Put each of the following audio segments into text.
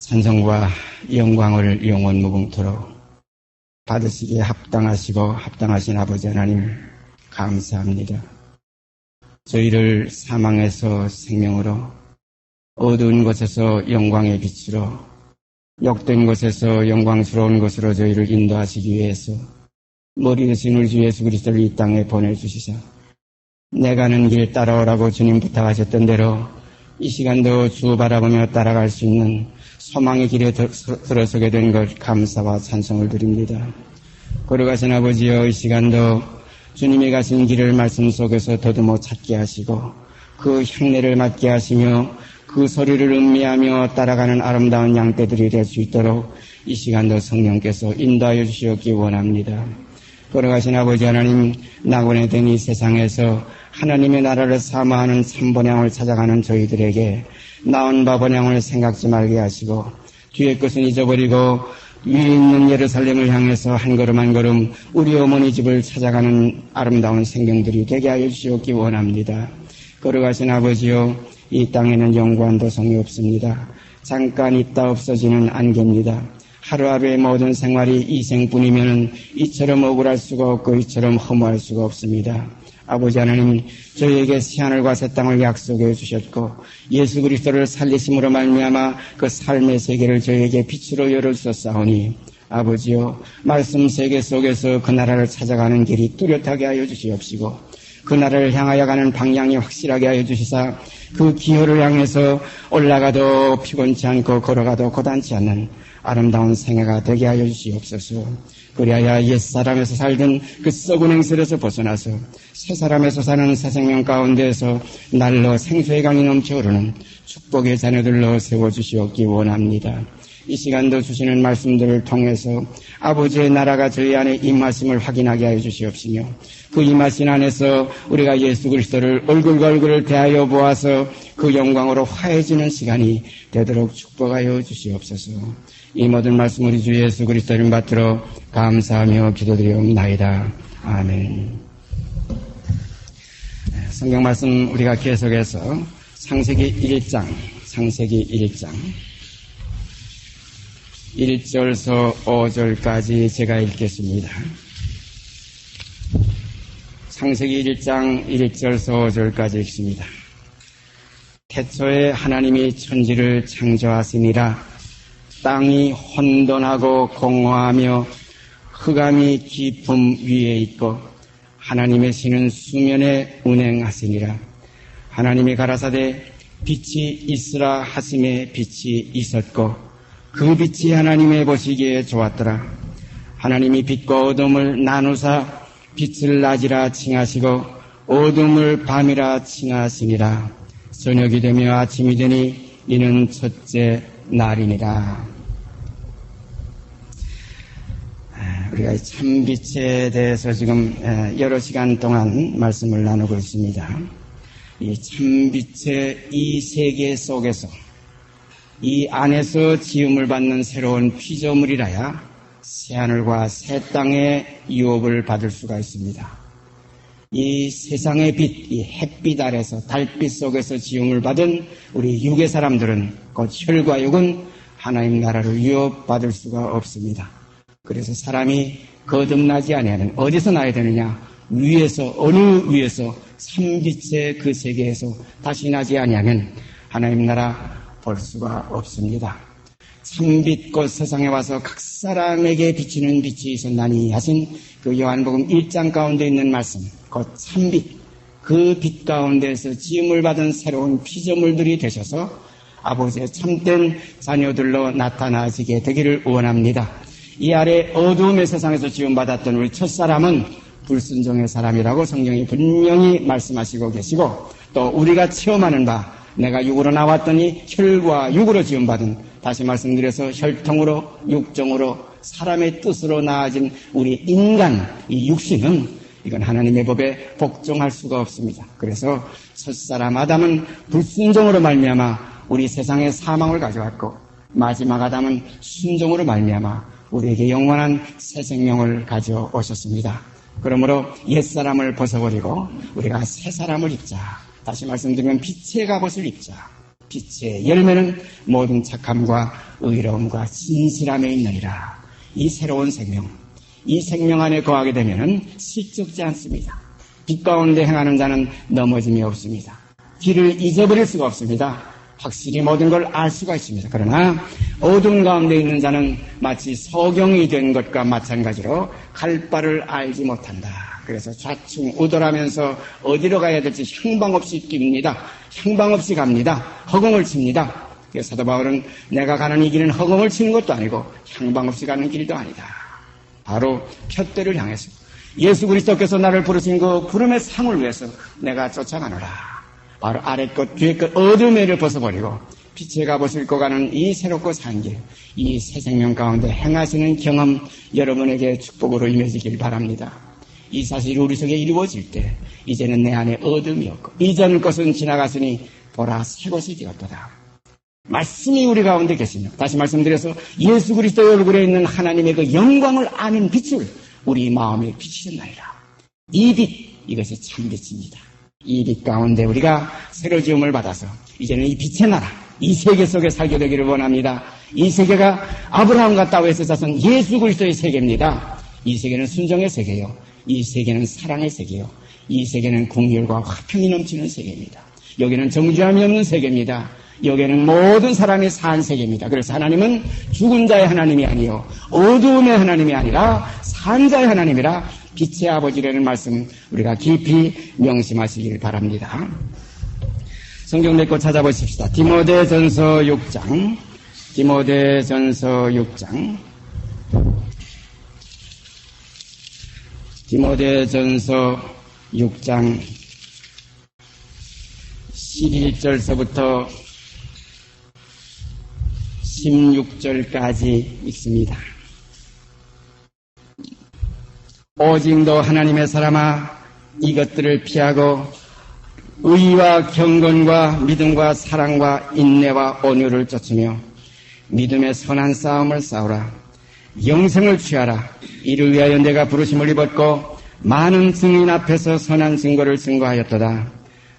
찬송과 영광을 영원 무궁토록 받으시기에 합당하시고 합당하신 아버지 하나님 감사합니다. 저희를 사망에서 생명으로, 어두운 곳에서 영광의 빛으로, 욕된 곳에서 영광스러운 곳으로 저희를 인도하시기 위해서 머리 되신 우리 주 예수 그리스도를 이 땅에 보내주시사 내 가는 길 따라오라고 주님 부탁하셨던 대로 이 시간도 주 바라보며 따라갈 수 있는 소망의 길에 들어서게 된 것 감사와 찬송을 드립니다. 걸어가신 아버지여, 이 시간도 주님이 가신 길을 말씀 속에서 더듬어 찾게 하시고 그 향내를 맡게 하시며 그 소리를 음미하며 따라가는 아름다운 양떼들이 될 수 있도록 이 시간도 성령께서 인도하여 주시옵기 원합니다. 걸어가신 아버지 하나님, 낙원에 된 이 세상에서 하나님의 나라를 사모하는 참번향을 찾아가는 저희들에게 나온 바 번향을 생각지 말게 하시고 뒤의 것은 잊어버리고 위에 있는 예루살렘을 향해서 한 걸음 한 걸음 우리 어머니 집을 찾아가는 아름다운 생명들이 되게 하여 주시옵기 원합니다. 걸어가신 아버지요, 이 땅에는 영구한 도성이 없습니다. 잠깐 있다 없어지는 안개입니다. 하루하루의 모든 생활이 이 생뿐이면 이처럼 억울할 수가 없고 이처럼 허무할 수가 없습니다. 아버지 하나님, 저희에게 새하늘과 새 땅을 약속해 주셨고 예수 그리스도를 살리심으로 말미암아 그 삶의 세계를 저희에게 빛으로 열어주셨사오니 아버지여, 말씀 세계 속에서 그 나라를 찾아가는 길이 뚜렷하게 하여 주시옵시고 그 나라를 향하여 가는 방향이 확실하게 하여 주시사 그 기호를 향해서 올라가도 피곤치 않고 걸어가도 고단치 않는 아름다운 생애가 되게 하여 주시옵소서. 그리하여 옛사람에서 살던 그 썩은 행실에서 벗어나서 새사람에서 사는 새 생명 가운데에서 날로 생수의 강이 넘쳐 흐르는 축복의 자녀들로 세워주시옵기 원합니다. 이 시간도 주시는 말씀들을 통해서 아버지의 나라가 저희 안에 임하심을 확인하게 하여 주시옵시며 그 임하신 안에서 우리가 예수 그리스도를 얼굴과 얼굴을 대하여 보아서 그 영광으로 화해지는 시간이 되도록 축복하여 주시옵소서. 이 모든 말씀 우리 주 예수 그리스도 이름 받들어 감사하며 기도드리옵나이다. 아멘. 성경 말씀 우리가 계속해서 창세기 1장 1절에서 5절까지 제가 읽겠습니다. 창세기 1장 1절에서 5절까지 읽습니다. 태초에 하나님이 천지를 창조하시니라. 땅이 혼돈하고 공허하며 흑암이 깊음 위에 있고 하나님의 신은 수면에 운행하시니라. 하나님이 가라사대 빛이 있으라 하심에 빛이 있었고 그 빛이 하나님의 보시기에 좋았더라. 하나님이 빛과 어둠을 나누사 빛을 낮이라 칭하시고 어둠을 밤이라 칭하시니라. 저녁이 되며 아침이 되니 이는 첫째 날이니라. 우리가 참빛에 대해서 지금 여러 시간 동안 말씀을 나누고 있습니다. 이 참빛의 이 세계 속에서 이 안에서 지음을 받는 새로운 피조물이라야 새하늘과 새 땅의 유업을 받을 수가 있습니다. 이 세상의 빛, 이 햇빛 아래서 달빛 속에서 지음을 받은 우리 육의 사람들은 곧 혈과 육은 하나님 나라를 유업받을 수가 없습니다. 그래서 사람이 거듭나지 아니하는, 어디서 나야 되느냐? 위에서, 어느 위에서 삼빛의 그 세계에서 다시 나지 아니하면 하나님 나라 볼 수가 없습니다. 참빛 곧 세상에 와서 각 사람에게 비치는 빛이 있었나니 하신 그 요한복음 1장 가운데 있는 말씀, 곧 참빛, 그 빛 가운데에서 지음을 받은 새로운 피조물들이 되셔서 아버지의 참된 자녀들로 나타나시게 되기를 원합니다. 이 아래 어두움의 세상에서 지음받았던 우리 첫사람은 불순종의 사람이라고 성경이 분명히 말씀하시고 계시고, 또 우리가 체험하는 바, 내가 육으로 나왔더니 혈과 육으로 지음받은, 다시 말씀드려서 혈통으로 육정으로 사람의 뜻으로 나아진 우리 인간, 이 육신은 이건 하나님의 법에 복종할 수가 없습니다. 그래서 첫사람 아담은 불순종으로 말미암아 우리 세상에 사망을 가져왔고, 마지막 아담은 순종으로 말미암아 우리에게 영원한 새 생명을 가져오셨습니다. 그러므로 옛사람을 벗어버리고 우리가 새 사람을 입자. 다시 말씀드리면 빛의 갑옷을 입자. 빛의 열매는 모든 착함과 의로움과 진실함에 있느니라. 이 새로운 생명, 이 생명 안에 거하게 되면은 실적지 않습니다. 빛 가운데 행하는 자는 넘어짐이 없습니다. 길을 잊어버릴 수가 없습니다. 확실히 모든 걸 알 수가 있습니다. 그러나 어둠 가운데 있는 자는 마치 소경이 된 것과 마찬가지로 갈 바를 알지 못한다. 그래서 좌충우돌하면서 어디로 가야 될지 향방 없이 뜁니다. 향방 없이 갑니다. 허공을 칩니다. 그래서 사도 바울은 내가 가는 이 길은 허공을 치는 것도 아니고 향방 없이 가는 길도 아니다. 바로 푯대를 향해서 예수 그리스도께서 나를 부르신 그 부름의 상을 위해서 내가 쫓아가노라. 바로 아래 것 뒤에 것 어둠의 를 벗어버리고 빛의 값을 싣고 가는 이 새롭고 산 길, 이 새 생명 가운데 행하시는 경험 여러분에게 축복으로 임해지길 바랍니다. 이 사실이 우리 속에 이루어질 때 이제는 내 안에 어둠이 없고 이전 것은 지나갔으니 보라 새 것이 되었도다. 말씀이 우리 가운데 계시며 다시 말씀드려서 예수 그리스도의 얼굴에 있는 하나님의 그 영광을 아는 빛을 우리 마음에 비치셨나이다. 이 빛, 이것이 참빛입니다. 이 빛 가운데 우리가 새로 지음을 받아서 이제는 이 빛의 나라, 이 세계 속에 살게 되기를 원합니다. 이 세계가 아브라함과 다윗의 자손 예수 그리스도의 세계입니다. 이 세계는 순종의 세계요. 이 세계는 사랑의 세계요. 이 세계는 긍휼과 화평이 넘치는 세계입니다. 여기는 정죄함이 없는 세계입니다. 여기는 모든 사람이 산 세계입니다. 그래서 하나님은 죽은 자의 하나님이 아니요 어두움의 하나님이 아니라 산 자의 하나님이라 빛의 아버지라는 말씀 우리가 깊이 명심하시길 바랍니다. 성경 맺고 찾아보십시다. 디모데전서 6장 디모데전서 6장 디모데전서 6장 11절서부터 16절까지 읽습니다. 오직 너 하나님의 사람아 이것들을 피하고 의와 경건과 믿음과 사랑과 인내와 온유를 쫓으며 믿음의 선한 싸움을 싸우라. 영생을 취하라. 이를 위하여 내가 부르심을 입었고 많은 증인 앞에서 선한 증거를 증거하였도다.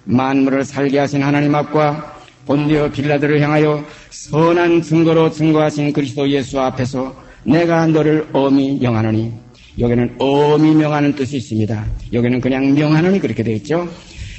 만물을 살게 하신 하나님 앞과 본디오 빌라도를 향하여 선한 증거로 증거하신 그리스도 예수 앞에서 내가 너를 엄히 명하노니. 여기는 엄히 명하는 뜻이 있습니다. 여기는 그냥 명하노니 그렇게 되어 있죠.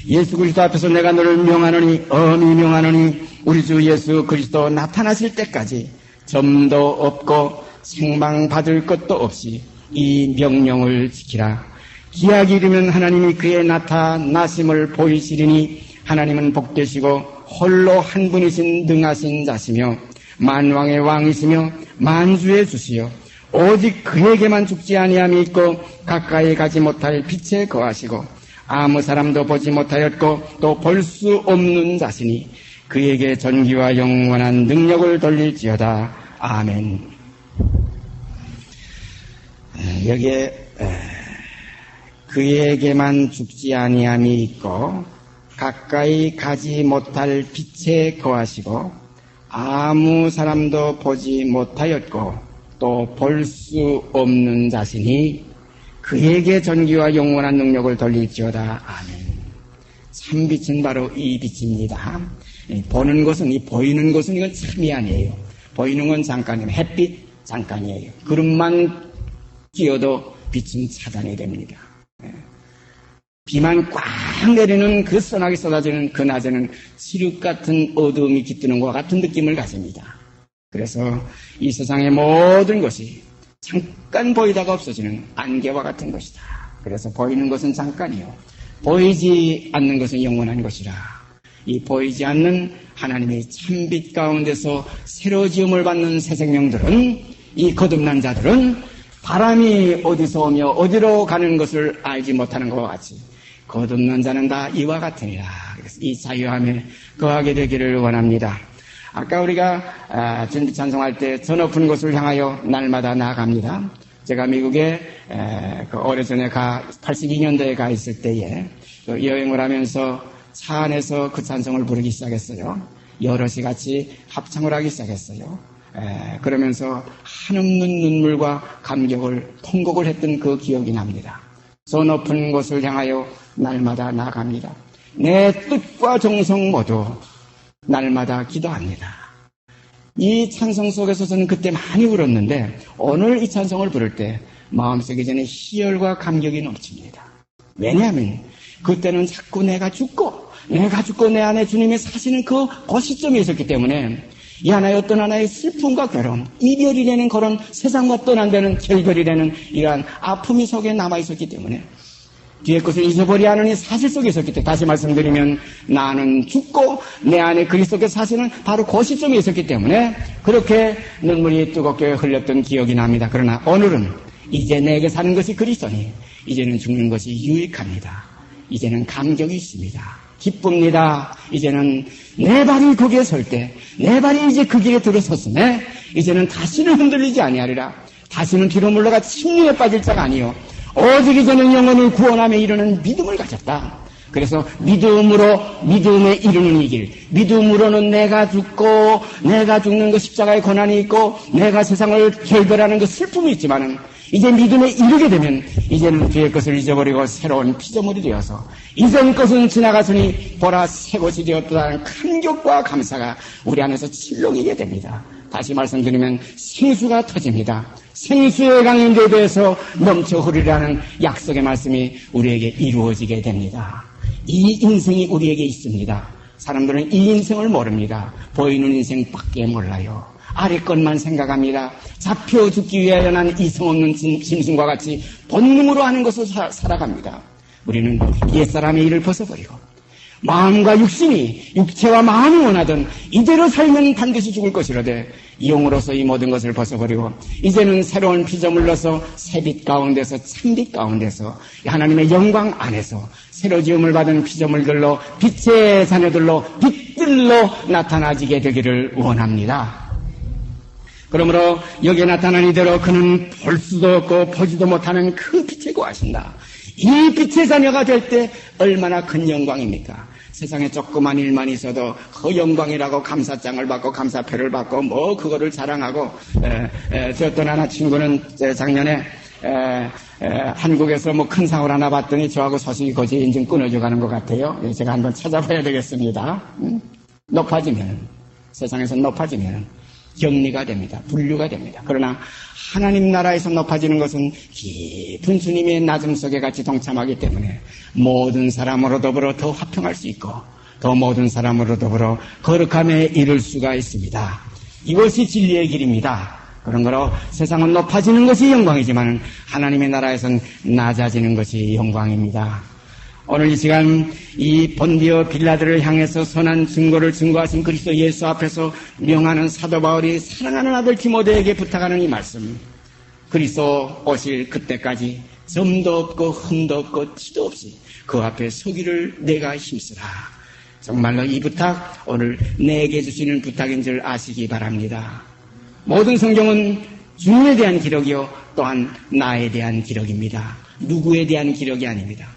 예수 그리스도 앞에서 내가 너를 명하노니 엄히 명하노니 우리 주 예수 그리스도 나타나실 때까지 점도 없고 생방받을 것도 없이 이 명령을 지키라. 기약이 이르면 하나님이 그의 나타나심을 보이시리니 하나님은 복되시고 홀로 한 분이신 능하신 자시며 만왕의 왕이시며 만주의 주시여 오직 그에게만 죽지 아니함이 있고 가까이 가지 못할 빛에 거하시고 아무 사람도 보지 못하였고 또 볼 수 없는 자시니 그에게 전기와 영원한 능력을 돌릴지어다. 아멘. 여기에 그에게만 죽지 아니함이 있고 가까이 가지 못할 빛에 거하시고 아무 사람도 보지 못하였고 또 볼 수 없는 자시니 그에게 전기와 영원한 능력을 돌릴지어다. 아멘. 참빛은 바로 이 빛입니다. 보는 것은, 이 보이는 것은 이건 참이 아니에요. 보이는 건 잠깐이에요. 햇빛 잠깐이에요. 구름만 끼어도 빛은 차단이 됩니다. 비만 꽉 내리는 그 소나기 쏟아지는 그 낮에는 칠흑 같은 어두움이 깃드는 것과 같은 느낌을 가집니다. 그래서 이 세상의 모든 것이 잠깐 보이다가 없어지는 안개와 같은 것이다. 그래서 보이는 것은 잠깐이요. 보이지 않는 것은 영원한 것이라. 이 보이지 않는 하나님의 참빛 가운데서 새로 지음을 받는 새 생명들은, 이 거듭난 자들은 바람이 어디서 오며 어디로 가는 것을 알지 못하는 것과 같이 거듭난 자는 다 이와 같으니라. 그래서 이 자유함에 거하게 되기를 원합니다. 아까 우리가 준비 찬송할 때 저 높은 곳을 향하여 날마다 나아갑니다. 제가 미국에 오래전에 82년도에 가 있을 때에 여행을 하면서 차 안에서 그 찬송을 부르기 시작했어요. 여럿이 같이 합창을 하기 시작했어요. 그러면서 한없는 눈물과 감격을 통곡을 했던 그 기억이 납니다. 저 높은 곳을 향하여 날마다 나아갑니다. 내 뜻과 정성 모두 날마다 기도합니다. 이 찬송 속에서 저는 그때 많이 울었는데 오늘 이 찬송을 부를 때 마음속에 저는 희열과 감격이 넘칩니다. 왜냐하면 그때는 자꾸 내가 죽고 내 안에 주님이 사시는 그 시점에 있었기 때문에 이 하나의 어떤 하나의 슬픔과 괴로움, 이별이라는 그런 세상과 떠난다는 결별이라는 이러한 아픔이 속에 남아있었기 때문에 뒤에 것을 잊어버려야 하는 이 사실 속에 있었기 때문에 다시 말씀드리면 나는 죽고 내 안에 그리스도께서 사시는 바로 그 시점에 있었기 때문에 그렇게 눈물이 뜨겁게 흘렸던 기억이 납니다. 그러나 오늘은 이제 내게 사는 것이 그리스도니 이제는 죽는 것이 유익합니다. 이제는 감격이 있습니다. 기쁩니다. 이제는 내 발이 거기에 설 때 내 발이 이제 그 길에 들어섰으며 이제는 다시는 흔들리지 아니하리라. 다시는 뒤로 물러가 침륜에 빠질 자가 아니요 오직 이제는 영혼을 구원함에 이르는 믿음을 가졌다. 그래서 믿음에 이르는 이 길, 믿음으로는 내가 죽고 내가 죽는 그 십자가의 고난이 있고 내가 세상을 결별하는 그 슬픔이 있지만은 이제 믿음에 이르게 되면 이제는 뒤의 것을 잊어버리고 새로운 피조물이 되어서 이전 것은 지나갔으니 보라 새 것이 되었다는 감격과 감사가 우리 안에서 칠렁이게 됩니다. 다시 말씀드리면 생수가 터집니다. 생수의 강인대에 대해서 넘쳐 흐르라는 약속의 말씀이 우리에게 이루어지게 됩니다. 이 인생이 우리에게 있습니다. 사람들은 이 인생을 모릅니다. 보이는 인생밖에 몰라요. 아래 것만 생각합니다. 잡혀 죽기 위하여 난 이성 없는 짐승과 같이 본능으로 하는 것을 살아갑니다. 우리는 옛사람의 일을 벗어버리고 마음과 육신이 육체와 마음이 원하던 이대로 살면 반드시 죽을 것이로되 이용으로서 이 모든 것을 벗어버리고 이제는 새로운 피조물로서 새빛 가운데서 참빛 가운데서 하나님의 영광 안에서 새로 지음을 받은 피조물들로 빛의 자녀들로 빛들로 나타나지게 되기를 원합니다. 그러므로 여기에 나타난 이대로 그는 볼 수도 없고 보지도 못하는 그 빛에 거하신다. 이 빛의 자녀가 될 때 얼마나 큰 영광입니까? 세상에 조그만 일만 있어도 그 영광이라고 감사장을 받고 감사표를 받고 뭐 그거를 자랑하고 저 어떤 하나 친구는 작년에 한국에서 뭐 큰 상을 하나 받더니 저하고 소식이 거지 인증 끊어져 가는 것 같아요. 제가 한번 찾아봐야 되겠습니다. 높아지면 세상에서 높아지면 격리가 됩니다. 분류가 됩니다. 그러나 하나님 나라에서 높아지는 것은 깊은 주님의 낮음 속에 같이 동참하기 때문에 모든 사람으로 더불어 더 화평할 수 있고 더 모든 사람으로 더불어 거룩함에 이를 수가 있습니다. 이것이 진리의 길입니다. 그런 거로 세상은 높아지는 것이 영광이지만 하나님의 나라에서는 낮아지는 것이 영광입니다. 오늘 이 시간 이 본디오 빌라들을 향해서 선한 증거를 증거하신 그리스도 예수 앞에서 명하는 사도 바울이 사랑하는 아들 디모데에게 부탁하는 이 말씀, 그리스도 오실 그때까지 점도 없고 흠도 없고 티도 없이 그 앞에 서기를 내가 힘쓰라. 정말로 이 부탁 오늘 내게 주시는 부탁인 줄 아시기 바랍니다. 모든 성경은 주님에 대한 기록이요 또한 나에 대한 기록입니다. 누구에 대한 기록이 아닙니다.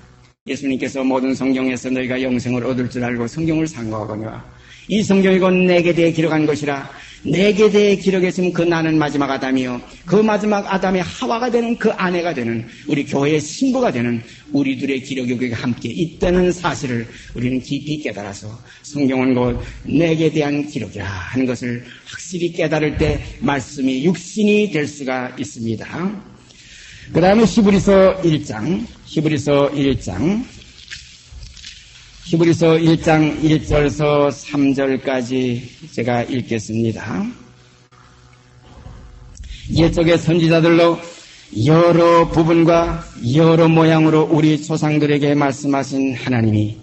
예수님께서 모든 성경에서 너희가 영생을 얻을 줄 알고 성경을 상고하거니와 이 성경이 곧 내게 대해 기록한 것이라. 내게 대해 기록했으면 그 나는 마지막 아담이요 그 마지막 아담의 하와가 되는 그 아내가 되는 우리 교회의 신부가 되는 우리들의 기록이 여기 함께 있다는 사실을 우리는 깊이 깨달아서 성경은 곧 내게 대한 기록이라 하는 것을 확실히 깨달을 때 말씀이 육신이 될 수가 있습니다. 그 다음에 히브리서 1장 1절에서 3절까지 제가 읽겠습니다. 옛적의 선지자들로 여러 부분과 여러 모양으로 우리 조상들에게 말씀하신 하나님이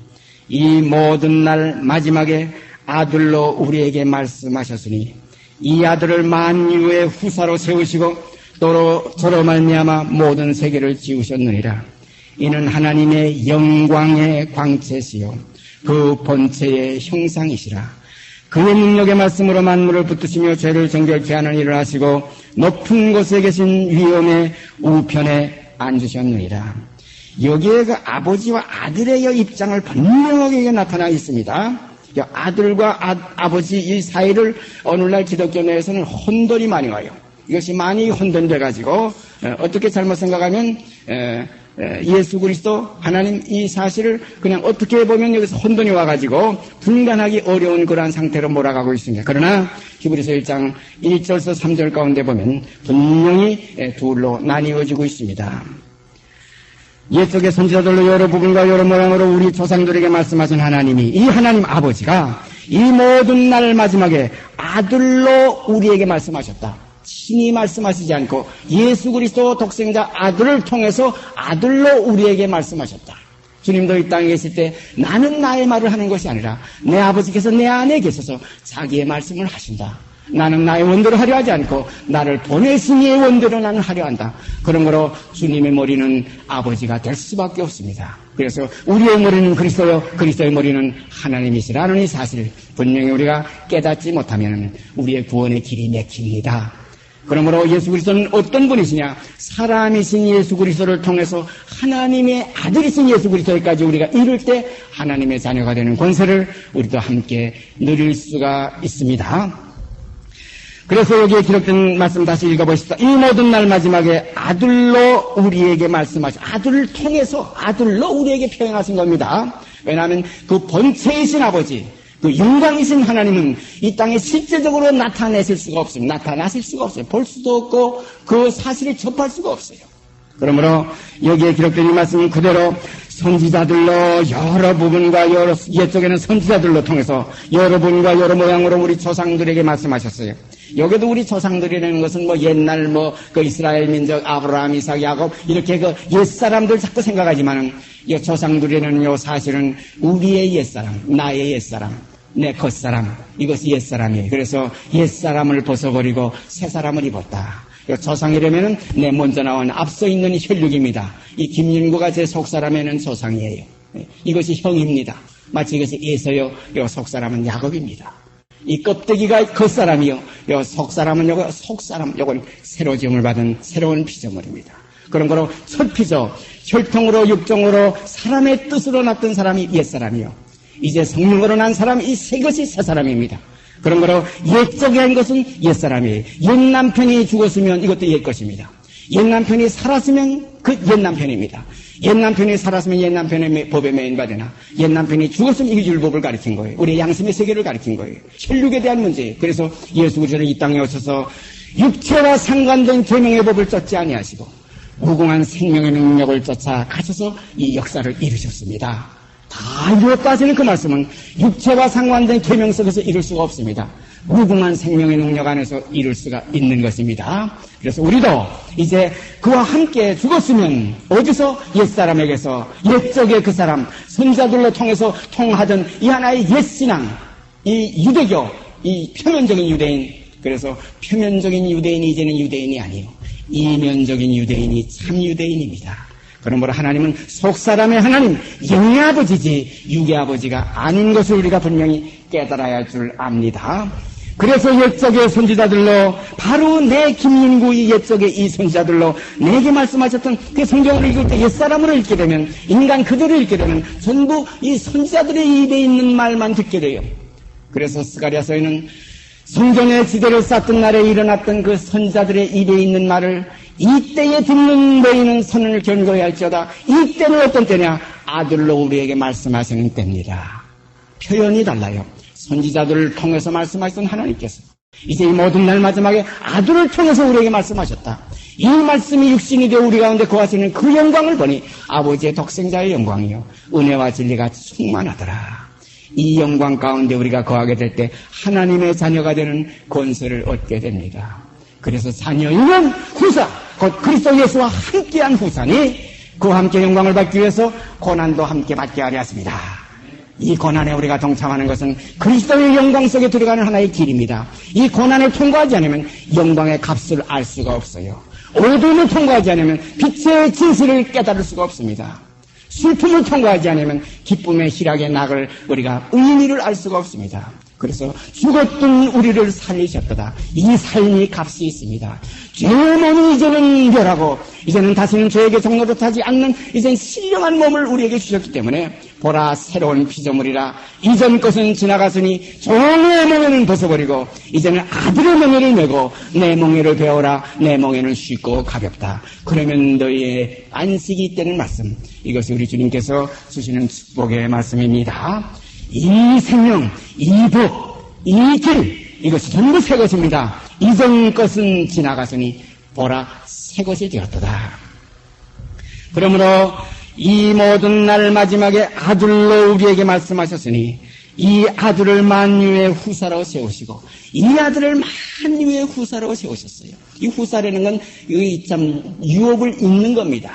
이 모든 날 마지막에 아들로 우리에게 말씀하셨으니 이 아들을 만유의 후사로 세우시고 또 저로 말미암아 모든 세계를 지으셨느니라. 이는 하나님의 영광의 광채시요 그 본체의 형상이시라. 그의 능력의 말씀으로 만물을 붙드시며 죄를 정결케 하는 일을 하시고 높은 곳에 계신 위엄의 우편에 앉으셨느니라. 여기에 그 아버지와 아들의 입장을 분명하게 나타나 있습니다. 아들과 아버지 이 사이를 오늘날 기독교 내에서는 혼돈이 많이 와요. 이것이 많이 혼돈돼가지고 어떻게 잘못 생각하면 예수 그리스도 하나님 이 사실을 그냥 어떻게 보면 여기서 혼돈이 와가지고 분간하기 어려운 그러한 상태로 몰아가고 있습니다. 그러나 히브리서 1장 1절에서 3절 가운데 보면 분명히 둘로 나뉘어지고 있습니다. 옛적의 선지자들로 여러 부분과 여러 모양으로 우리 조상들에게 말씀하신 하나님이, 이 하나님 아버지가 이 모든 날 마지막에 아들로 우리에게 말씀하셨다. 친히 말씀하시지 않고 예수 그리스도 독생자 아들을 통해서 아들로 우리에게 말씀하셨다. 주님도 이 땅에 계실 때 나는 나의 말을 하는 것이 아니라 내 아버지께서 내 안에 계셔서 자기의 말씀을 하신다. 나는 나의 원대로 하려 하지 않고 나를 보내신 이의 원대로 나는 하려 한다. 그러므로 주님의 머리는 아버지가 될 수밖에 없습니다. 그래서 우리의 머리는 그리스도요, 그리스도의 머리는 하나님이시라는 이 사실 분명히 우리가 깨닫지 못하면 우리의 구원의 길이 막힙니다. 그러므로 예수 그리스도는 어떤 분이시냐? 사람이신 예수 그리스도를 통해서 하나님의 아들이신 예수 그리스도까지 우리가 이룰 때 하나님의 자녀가 되는 권세를 우리도 함께 누릴 수가 있습니다. 그래서 여기에 기록된 말씀 다시 읽어보십시다. 이 모든 날 마지막에 아들로 우리에게 말씀하신, 아들을 통해서 아들로 우리에게 표현하신 겁니다. 왜냐하면 그 본체이신 아버지, 그 영광이신 하나님은 이 땅에 실제적으로 나타내실 수가 없습니다. 나타나실 수가 없어요. 볼 수도 없고 그 사실을 접할 수가 없어요. 그러므로 여기에 기록된 이 말씀은 그대로 선지자들로 여러 부분과 여러, 옛적에는 선지자들로 통해서 여러 부분과 여러 모양으로 우리 조상들에게 말씀하셨어요. 여기도 우리 조상들이라는 것은 옛날 그 이스라엘 민족 아브라함, 이삭, 야곱 이렇게 그 옛사람들 자꾸 생각하지만은 이 조상들이라는 요 사실은 우리의 옛사람, 나의 옛사람, 내 겉사람, 이것이 옛사람이에요. 그래서 옛사람을 벗어버리고 새사람을 입었다. 조상이라면은 내 먼저 나온 앞서 있는 혈육입니다. 이 김윤구가 제 속사람에는 조상이에요. 이것이 형입니다. 마치 이것이 에서요, 요 속사람은 야곱입니다. 이 껍데기가 겉사람이요, 요 속사람은 요거 속사람, 요건 새로 지음을 받은 새로운 피조물입니다. 그런 거로 첫 피조, 혈통으로 육종으로 사람의 뜻으로 났던 사람이 옛사람이요. 이제 성령으로 난 사람, 이 세 것이 새 사람입니다. 그런 거로 옛적에 한 것은 옛사람이에요. 옛남편이 죽었으면 이것도 옛것입니다. 옛남편이 살았으면 그 옛남편입니다. 옛남편이 살았으면 옛남편의 법에 매인받으나 옛남편이 죽었으면 이게 율법을 가르친 거예요. 우리의 양심의 세계를 가르친 거예요. 혈육에 대한 문제예요. 그래서 예수 그리스도는 이 땅에 오셔서 육체와 상관된 계명의 법을 쫓지 아니하시고 무궁한 생명의 능력을 쫓아 가셔서 이 역사를 이루셨습니다. 다 이루었다 하시는 그 말씀은 육체와 상관된 계명 속에서 이룰 수가 없습니다. 무궁한 생명의 능력 안에서 이룰 수가 있는 것입니다. 그래서 우리도 이제 그와 함께 죽었으면 어디서 옛사람에게서 옛적의 그 사람 선지자들로 통해서 통하던 이 하나의 옛신앙, 이 유대교, 이 표면적인 유대인, 그래서 표면적인 유대인이 이제는 유대인이 아니에요. 이면적인 유대인이 참 유대인입니다. 그러므로 하나님은 속사람의 하나님, 영의 아버지지 육의 아버지가 아닌 것을 우리가 분명히 깨달아야 할 줄 압니다. 그래서 옛적의 선지자들로 바로 내 김윤구 이 옛적의 이 선지자들로 내게 말씀하셨던 그 성경을 읽을 때 옛사람으로 읽게 되면 인간 그대로 읽게 되면 전부 이 선지자들의 입에 있는 말만 듣게 돼요. 그래서 스가랴서에는 성전의 지대를 쌓던 날에 일어났던 그 선지자들의 입에 있는 말을 이때에 듣는 너희는 선을 견고히 할지어다. 이때는 어떤 때냐? 아들로 우리에게 말씀하시는 때입니다. 표현이 달라요. 선지자들을 통해서 말씀하셨던 하나님께서 이제 이 모든 날 마지막에 아들을 통해서 우리에게 말씀하셨다. 이 말씀이 육신이 되어 우리 가운데 거하시는 그 영광을 보니 아버지의 독생자의 영광이요 은혜와 진리가 충만하더라. 이 영광 가운데 우리가 거하게 될 때 하나님의 자녀가 되는 권세를 얻게 됩니다. 그래서 자녀이면 후사, 곧 그리스도 예수와 함께한 후사니 그와 함께 영광을 받기 위해서 고난도 함께 받게 하려 하십니다. 이 고난에 우리가 동참하는 것은 그리스도의 영광 속에 들어가는 하나의 길입니다. 이 고난을 통과하지 않으면 영광의 값을 알 수가 없어요. 어둠을 통과하지 않으면 빛의 진실을 깨달을 수가 없습니다. 슬픔을 통과하지 않으면 기쁨의 희락의 낙을 우리가 의미를 알 수가 없습니다. 그래서 죽었던 우리를 살리셨도다. 이 삶이 값이 있습니다. 죄의 몸이 이제는 멸하고 이제는 다시는 죄에게 종노릇하지 않는 이제는 신령한 몸을 우리에게 주셨기 때문에 보라 새로운 피조물이라 이전 것은 지나갔으니 종의 멍에는 벗어버리고 이제는 아들의 멍에를 메고 내 멍에를 배워라. 내 멍에는 쉽고 가볍다. 그러면 너희의 안식이 있다는 말씀, 이것이 우리 주님께서 주시는 축복의 말씀입니다. 이 생명, 이 복, 이 길, 이것이 전부 새 것입니다. 이전 것은 지나갔으니 보라 새 것이 되었도다. 그러므로 이 모든 날 마지막에 아들로 우리에게 말씀하셨으니 이 아들을 만유의 후사로 세우시고 이 아들을 만유의 후사로 세우셨어요. 이 후사라는 건 참 유업을 잇는 겁니다.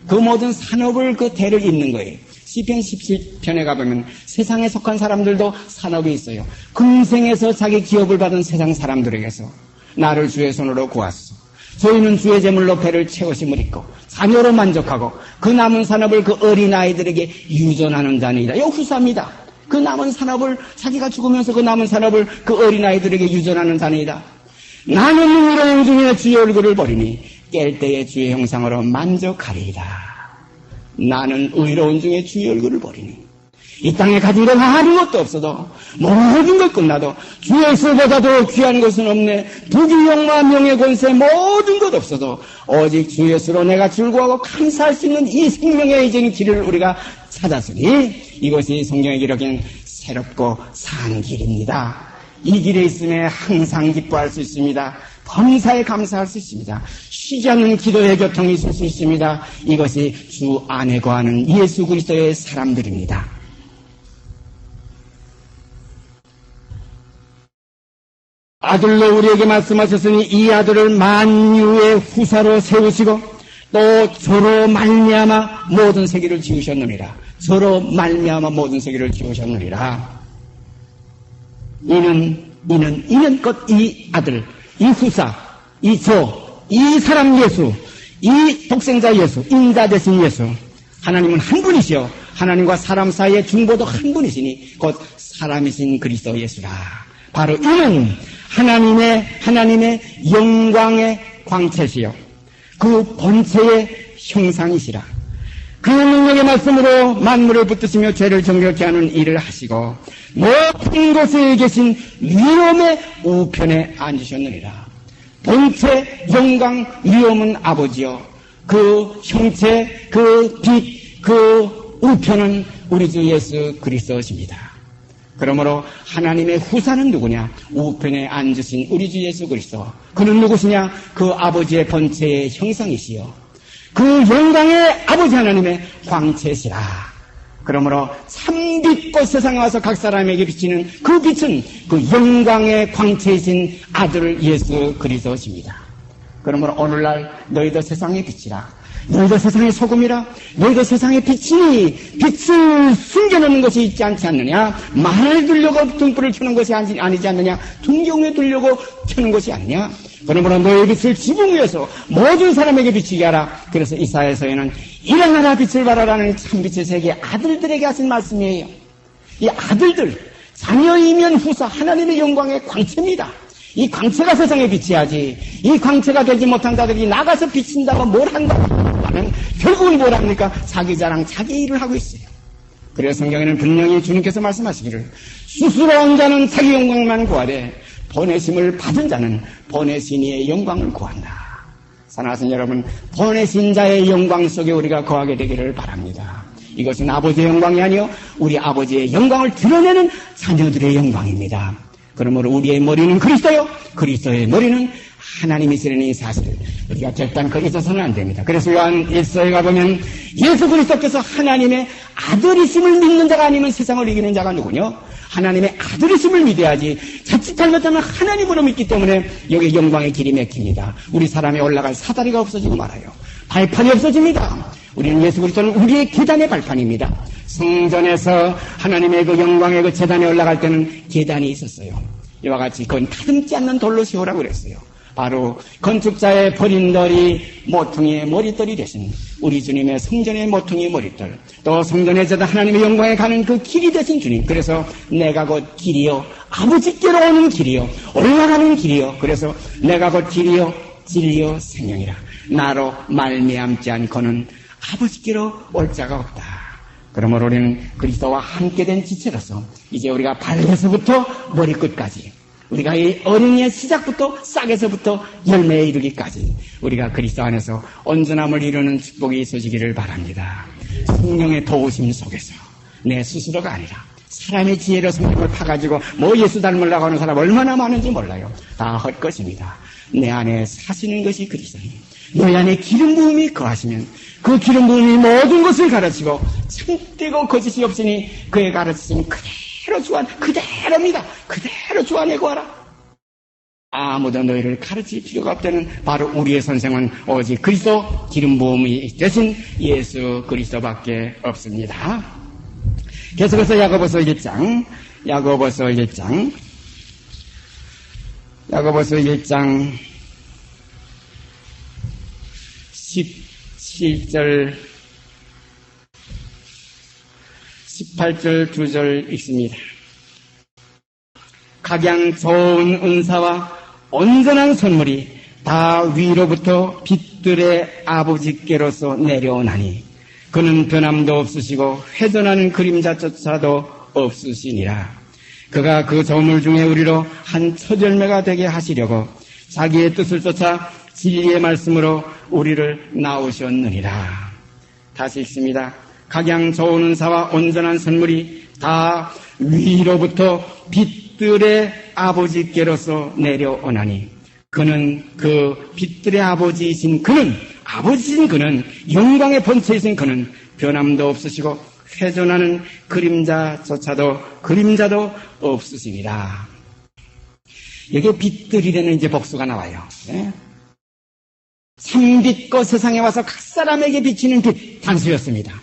그 모든 산업을 그 대를 잇는 거예요. 시편 17편에 가보면 세상에 속한 사람들도 산업이 있어요. 금생에서 자기 기업을 받은 세상 사람들에게서 나를 주의 손으로 구하소서. 저희는 주의 제물로 배를 채우심을 입고 자녀로 만족하고 그 남은 산업을 그 어린아이들에게 유전하는 자니이다. 이거 후사입니다. 그 남은 산업을 자기가 죽으면서 그 남은 산업을 그 어린아이들에게 유전하는 자니이다. 나는 의로운 중에 주의 얼굴을 보리니 깰 때에 주의 형상으로 만족하리이다. 나는 의로운 중에 주의 얼굴을 보리니 이 땅에 가진 것 아무것도 없어도 모든 것 끝나도 주예수보다도 귀한 것은 없네. 부귀영화 명예 권세 모든 것 없어도 오직 주 예수로 내가 즐거워하고 감사할 수 있는 이 생명의 이정의 길을 우리가 찾았으니 이것이 성경에 기록된 새롭고 산 길입니다. 이 길에 있음에 항상 기뻐할 수 있습니다. 범사에 감사할 수 있습니다. 쉬지 않는 기도의 교통이 있을 수 있습니다. 이것이 주 안에 거하는 예수 그리스도의 사람들입니다. 아들로 우리에게 말씀하셨으니 이 아들을 만유의 후사로 세우시고 또 저로 말미암아 모든 세계를 지으셨느니라. 저로 말미암아 모든 세계를 지으셨느니라. 이는 곧 이 아들, 이 후사, 이 사람 예수, 이 독생자 예수, 인자 되신 예수. 하나님은 한 분이시요 하나님과 사람 사이의 중보도 한 분이시니 곧 사람이신 그리스도 예수라. 바로 이는 하나님의 영광의 광채시요 그 본체의 형상이시라. 그 능력의 말씀으로 만물을 붙드시며 죄를 정결케 하는 일을 하시고 높은 곳에 계신 위엄의 우편에 앉으셨느니라. 본체, 영광, 위엄은 아버지요 그 형체, 그 빛, 그 우편은 우리 주 예수 그리스도십니다. 그러므로 하나님의 후사는 누구냐? 우편에 앉으신 우리 주 예수 그리스도. 그는 누구시냐? 그 아버지의 본체의 형상이시요 그 영광의 아버지 하나님의 광채시라. 그러므로 참빛꽃 세상에 와서 각 사람에게 비치는 그 빛은 그 영광의 광채이신 아들 예수 그리스도십니다. 그러므로 오늘날 너희도 세상의 빛이라. 너희도 세상의 소금이라. 너희도 세상의 빛이니 빛을 숨겨놓는 것이 있지 않지 않느냐. 말을 두려고 등불을 켜는 것이 아니지 않느냐. 등경에 두려고 켜는 것이 아니냐. 그러므로 너희의 빛을 지붕 위에서 모든 사람에게 비치게 하라. 그래서 이사야서에는 일어나라 빛을 발하라는 참빛의 세계 아들들에게 하신 말씀이에요. 이 아들들, 자녀이면 후사 하나님의 영광의 광채입니다. 이 광채가 세상에 비치야지. 이 광채가 되지 못한 자들이 나가서 비친다고 뭘 한다고 하면 결국은 뭘 합니까? 자기 자랑, 자기 일을 하고 있어요. 그래서 성경에는 분명히 주님께서 말씀하시기를 스스로운 자는 자기 영광만 구하되 보내심을 받은 자는 보내신 이의 영광을 구한다. 사랑하는 여러분, 보내신 자의 영광 속에 우리가 거하게 되기를 바랍니다. 이것은 아버지의 영광이 아니요 우리 아버지의 영광을 드러내는 자녀들의 영광입니다. 그러므로 우리의 머리는 그리스도요 그리스도의 머리는 하나님이시라는 이 사실을 우리가 절단코 잊어서는 안 됩니다. 그래서 요한 1서에 가보면 예수 그리스도께서 하나님의 아들이심을 믿는 자가 아니면 세상을 이기는 자가 누구냐? 하나님의 아들이심을 믿어야지. 자칫 잘못하면 하나님으로 믿기 때문에 여기 영광의 길이 막힙니다. 우리 사람이 올라갈 사다리가 없어지고 말아요. 발판이 없어집니다. 우리는 예수 그리스도는 우리의 계단의 발판입니다. 성전에서 하나님의 그 영광의 그 제단에 올라갈 때는 계단이 있었어요. 이와 같이 그건 다듬지 않는 돌로 세우라고 그랬어요. 바로 건축자의 버린 돌이 모퉁이의 머릿돌이 되신 우리 주님의 성전의 모퉁이 머릿돌, 또 성전의 제단 하나님의 영광에 가는 그 길이 되신 주님. 그래서 내가 곧 길이요 아버지께로 오는 길이요 올라가는 길이요. 그래서 내가 곧 길이요 진리요 생명이라. 나로 말미암지 않고는 아버지께로 올 자가 없다. 그러므로 우리는 그리스도와 함께 된 지체로서 이제 우리가 발에서부터 머리끝까지, 우리가 이 어린이의 시작부터 싹에서부터 열매에 이르기까지 우리가 그리스도 안에서 온전함을 이루는 축복이 있어지기를 바랍니다. 성령의 도우심 속에서 내 스스로가 아니라 사람의 지혜로 성령을 파가지고 예수 닮으려고 하는 사람 얼마나 많은지 몰라요. 다 헛것입니다. 내 안에 사시는 것이 그리스도니 너희 안에 기름 부음이 거하시면 그 기름 부음이 모든 것을 가르치고 참되고 거짓이 없으니 그의 가르치심 그대로입니다. 그대로 주안내고 하라. 아무도 너희를 가르칠 필요가 없다는 바로 우리의 선생은 오직 그리스도 기름 부음이 되신 예수 그리스도밖에 없습니다. 계속해서 야고보서 1장 17절 18절 2절 읽습니다. 각양 좋은 은사와 온전한 선물이 다 위로부터 빛들의 아버지께로서 내려오나니 그는 변함도 없으시고 회전하는 그림자조차도 없으시니라. 그가 그 저물 중에 우리로 한 첫 열매가 되게 하시려고 자기의 뜻을 쫓아 진리의 말씀으로 우리를 낳으셨느니라. 다시 읽습니다. 각양 좋은 은사와 온전한 선물이 다 위로부터 빛들의 아버지께로서 내려오나니 그는 그 빛들의 아버지이신 그는 영광의 본체이신 그는 변함도 없으시고 회전하는 그림자도 없으시니라. 여기에 빛들이라는 이제 복수가 나와요. 네? 참빛과 세상에 와서 각 사람에게 비치는 빛, 단수였습니다.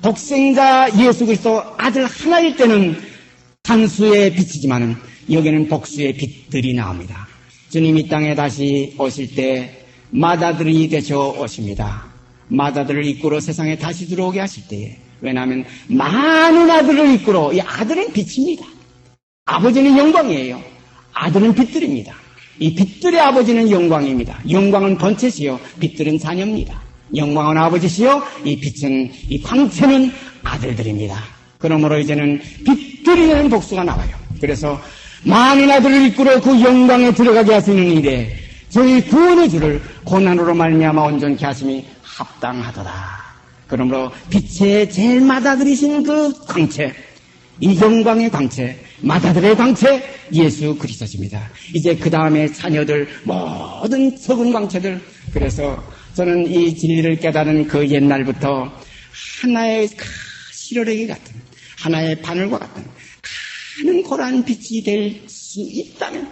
독생자 예수 그리스도 아들 하나일 때는 단수의 빛이지만은 여기는 복수의 빛들이 나옵니다. 주님 이 땅에 다시 오실 때 맏아들이 되셔 오십니다. 맏아들을 이끌어 세상에 다시 들어오게 하실 때에, 왜냐하면 많은 아들을 이끌어, 이 아들은 빛입니다. 아버지는 영광이에요. 아들은 빛들입니다. 이 빛들의 아버지는 영광입니다. 영광은 본체시요 빛들은 자녀입니다. 영광은 아버지시요 이 빛은, 이 광채는 아들들입니다. 그러므로 이제는 빛들이라는 복수가 나와요. 그래서 많은 아들을 이끌어 그 영광에 들어가게 하시는 일에 저희 구원의 주를 고난으로 말미암아 온전케 하심이 합당하도다. 그러므로 빛의 제일 맏아들이신 그 광채, 이 영광의 광채, 맏아들의 광채 예수 그리스도십니다. 이제 그 다음에 자녀들 모든 적은 광채들, 그래서 저는 이 진리를 깨달은 그 옛날부터 하나의 시러레기 같은, 하나의 바늘과 같은 가는 고란 빛이 될 수 있다면,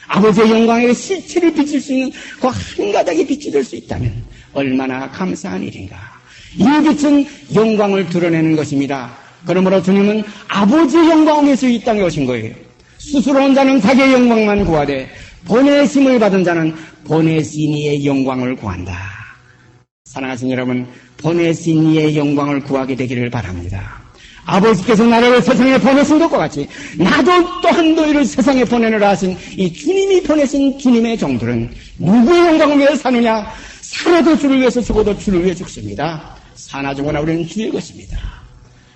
아버지의 영광의 실체를 비칠 수 있는 그 한 가닥의 빛이 될 수 있다면 얼마나 감사한 일인가. 이 빛은 영광을 드러내는 것입니다. 그러므로 주님은 아버지의 영광을 위해서 이 땅에 오신 거예요. 스스로 온 자는 자기의 영광만 구하되 보내심을 받은 자는 보내신 이의 영광을 구한다. 사랑하신 여러분, 보내신 이의 영광을 구하게 되기를 바랍니다. 아버지께서 나를 세상에 보내신 것과 같이 나도 또한 너희를 세상에 보내느라 하신 이 주님이 보내신 주님의 종들은 누구의 영광을 위해 사느냐? 살아도 주를 위해서 죽어도 주를 위해 죽습니다. 사나 죽으나 우리는 주의 것입니다.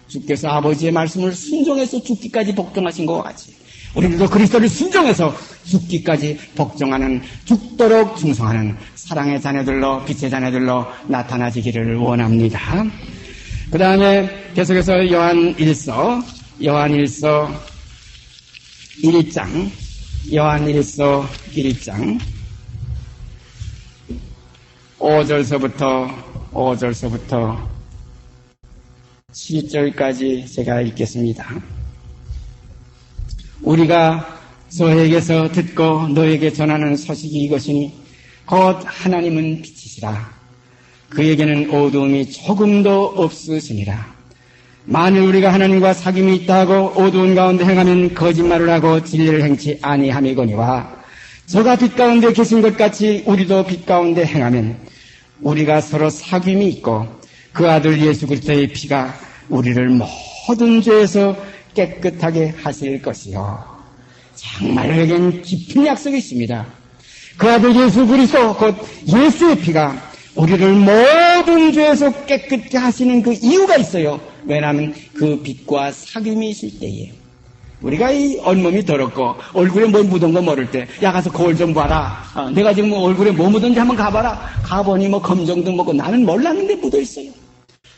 주께서 아버지의 말씀을 순종해서 죽기까지 복종하신 것과 같이 우리들도 그리스도를 순종해서 죽기까지 복종하는, 죽도록 충성하는 사랑의 자녀들로, 빛의 자녀들로 나타나지기를 원합니다. 그 다음에 계속해서 요한일서 1장 5절서부터 7절까지 제가 읽겠습니다. 우리가 저에게서 듣고 너에게 전하는 소식이 이것이니 곧 하나님은 빛이시라. 그에게는 어두움이 조금도 없으시니라. 만일 우리가 하나님과 사귐이 있다 하고 어두운 가운데 행하면 거짓말을 하고 진리를 행치 아니함이거니와 저가 빛 가운데 계신 것 같이 우리도 빛 가운데 행하면 우리가 서로 사귐이 있고 그 아들 예수 그리스도의 피가 우리를 모든 죄에서 깨끗하게 하실 것이요. 정말 여기는 깊은 약속이 있습니다. 그 아들 예수 그리스도 곧 예수의 피가 우리를 모든 모든 죄에서 깨끗게 하시는 그 이유가 있어요. 왜냐하면 그 빛과 사귐이 있을 때에 우리가 이 온몸이 더럽고 얼굴에 뭘 묻은 거 모를 때, 야 가서 거울 좀 봐라. 내가 지금 얼굴에 뭐 묻은지 한번 가봐라. 가보니 뭐 검정도 먹고 나는 몰랐는데 묻어 있어요.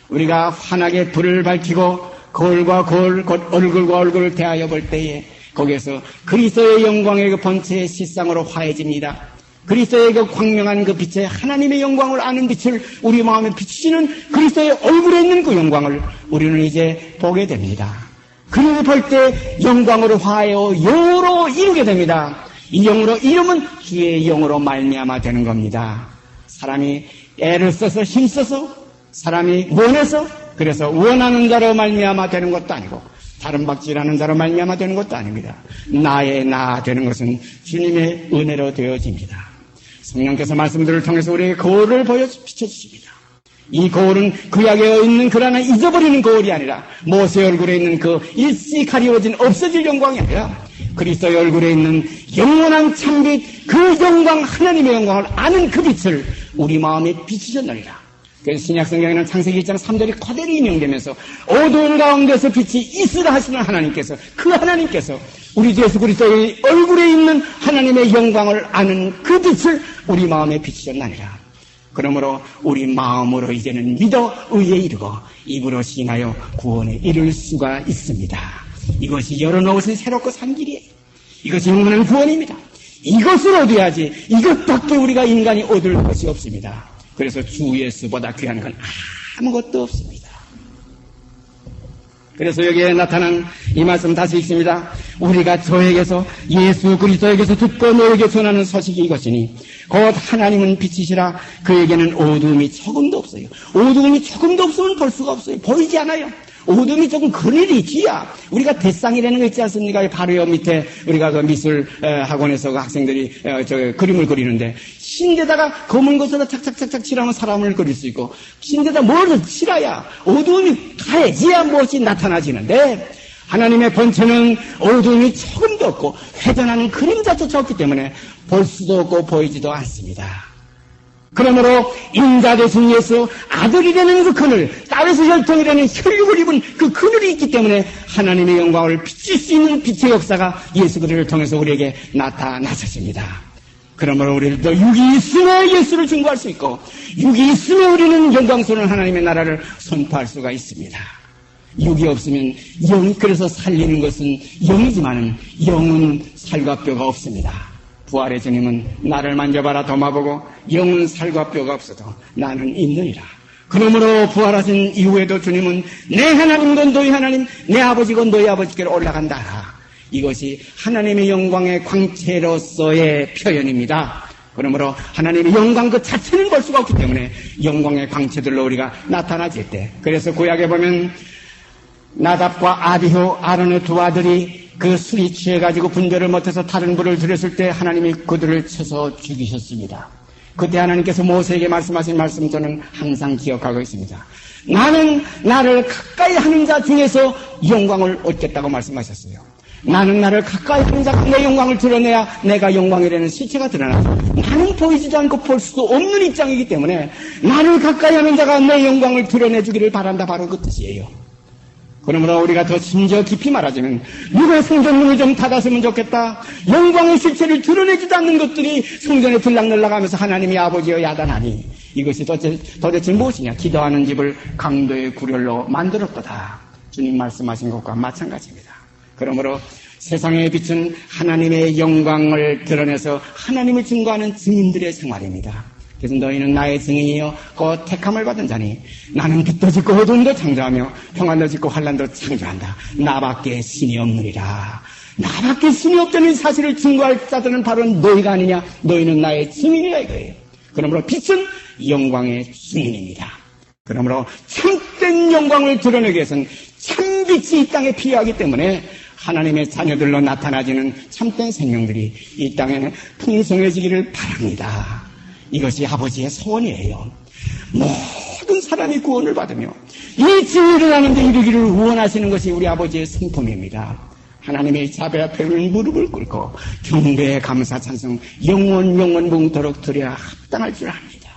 우리가 환하게 불을 밝히고 거울과 거울, 얼굴과 얼굴을 대하여 볼 때에 거기에서 그리스도의 영광의 그 본체의 실상으로 화해집니다. 그리스도의 그 광명한 그 빛에 하나님의 영광을 아는 빛을 우리 마음에 비추시는 그리스도의 얼굴에 있는 그 영광을 우리는 이제 보게 됩니다. 그를 볼 때 영광으로 화하여 영으로 이루게 됩니다. 이 영으로 이루면 주의 영으로 말미암아 되는 겁니다. 사람이 애를 써서 힘써서 사람이 원해서 그래서 원하는 자로 말미암아 되는 것도 아니고 다른 박질하는 자로 말미암아 되는 것도 아닙니다. 나의 나 되는 것은 주님의 은혜로 되어집니다. 성령께서 말씀들을 통해서 우리에게 거울을 비춰주십니다. 이 거울은 구약에 있는 그 하나 잊어버리는 거울이 아니라 모세 얼굴에 있는 그 일시 가리워진 없어질 영광이 아니라 그리스도의 얼굴에 있는 영원한 참빛 그 영광 하나님의 영광을 아는 그 빛을 우리 마음에 비추셨느니라. 그래서 신약성경에는 창세기 1장 3절이 그대로 인용되면서 어두운 가운데서 빛이 있으라 하시는 하나님께서 그 하나님께서 우리 예수 그리스도의 얼굴에 있는 하나님의 영광을 아는 그 빛을 우리 마음에 비추셨느니라. 그러므로 우리 마음으로 이제는 믿어 의에 이르고 입으로 시인하여 구원에 이를 수가 있습니다. 이것이 열어놓으신 새롭고 산 길이에요. 이것이 영원한 구원입니다. 이것을 얻어야지 이것밖에 우리가 인간이 얻을 것이 없습니다. 그래서 주 예수보다 귀한 건 아무것도 없습니다. 그래서 여기에 나타난 이 말씀 다시 읽습니다. 우리가 저에게서 예수 그리스도에게서 듣고 너에게 전하는 소식이 이것이니 곧 하나님은 빛이시라 그에게는 어두움이 조금도 없어요. 어두움이 조금도 없으면 볼 수가 없어요. 보이지 않아요. 어둠이 조금 그늘이 있지야. 우리가 대상이라는 거 있지 않습니까? 바로 여 밑에 우리가 그 미술 학원에서 그 학생들이 그림을 그리는데 신데다가 검은 것으로 착착착착 칠하면 사람을 그릴 수 있고 신데다 뭘 칠해야 어두움이 가해지야 무엇이 나타나지는데 하나님의 본체는 어두움이 조금도 없고 회전하는 그림자조차 없기 때문에 볼 수도 없고 보이지도 않습니다. 그러므로 인자 되신 예수 아들이 되는 그 그늘, 딸에서 혈통이라는 혈육을 입은 그 그늘이 있기 때문에 하나님의 영광을 비칠 수 있는 빛의 역사가 예수 그리스도를 통해서 우리에게 나타나셨습니다. 그러므로 우리도 육이 있으면 예수를 증거할 수 있고 육이 있으면 우리는 영광스러운 하나님의 나라를 선포할 수가 있습니다. 육이 없으면 영이 그래서 살리는 것은 영이지만은 영은 살과 뼈가 없습니다. 부활의 주님은 나를 만져봐라 도마보고 영은 살과 뼈가 없어도 나는 있느니라. 그러므로 부활하신 이후에도 주님은 내 하나님도 너희 하나님 내 아버지고 너희 아버지께로 올라간다. 이것이 하나님의 영광의 광채로서의 표현입니다. 그러므로 하나님의 영광 그 자체는 볼 수가 없기 때문에 영광의 광채들로 우리가 나타나질 때 그래서 구약에 보면 나답과 아비후 아론의 두 아들이 그 술이 취해가지고 분별을 못해서 다른 불을 들였을 때 하나님이 그들을 쳐서 죽이셨습니다. 그때 하나님께서 모세에게 말씀하신 말씀 저는 항상 기억하고 있습니다. 나는 나를 가까이 하는 자 중에서 영광을 얻겠다고 말씀하셨어요. 나는 나를 가까이 하는 자가 내 영광을 드러내야 내가 영광이라는 실체가 드러나서 나는 보이지도 않고 볼 수도 없는 입장이기 때문에 나를 가까이 하는 자가 내 영광을 드러내주기를 바란다. 바로 그 뜻이에요. 그러므로 우리가 더 심지어 깊이 말하자면 누가 성전문을 좀 닫았으면 좋겠다. 영광의 실체를 드러내지도 않는 것들이 성전에 들락날락하면서 하나님이 아버지여 야단하니 이것이 도대체 무엇이냐. 기도하는 집을 강도의 구렬로 만들었도다. 주님 말씀하신 것과 마찬가지입니다. 그러므로 세상에 비춘 하나님의 영광을 드러내서 하나님을 증거하는 증인들의 생활입니다. 그래서 너희는 나의 증인이요 곧 택함을 받은 자니 나는 빛도 짓고 어둠도 창조하며 평안도 짓고 환난도 창조한다. 나밖에 신이 없느니라. 나밖에 신이 없다는 사실을 증거할 자들은 바로 너희가 아니냐. 너희는 나의 증인이라 이거예요. 그러므로 빛은 영광의 증인입니다. 그러므로 참된 영광을 드러내기 위해서는 참빛이 이 땅에 필요하기 때문에 하나님의 자녀들로 나타나지는 참된 생명들이 이 땅에 풍성해지기를 바랍니다. 이것이 아버지의 소원이에요. 모든 사람이 구원을 받으며 이 진리를 아는데 이르기를 원하시는 것이 우리 아버지의 성품입니다. 하나님의 자배 앞에 무릎을 꿇고 경배 감사 찬송 영원 뭉토록 드려야 합당할 줄 압니다.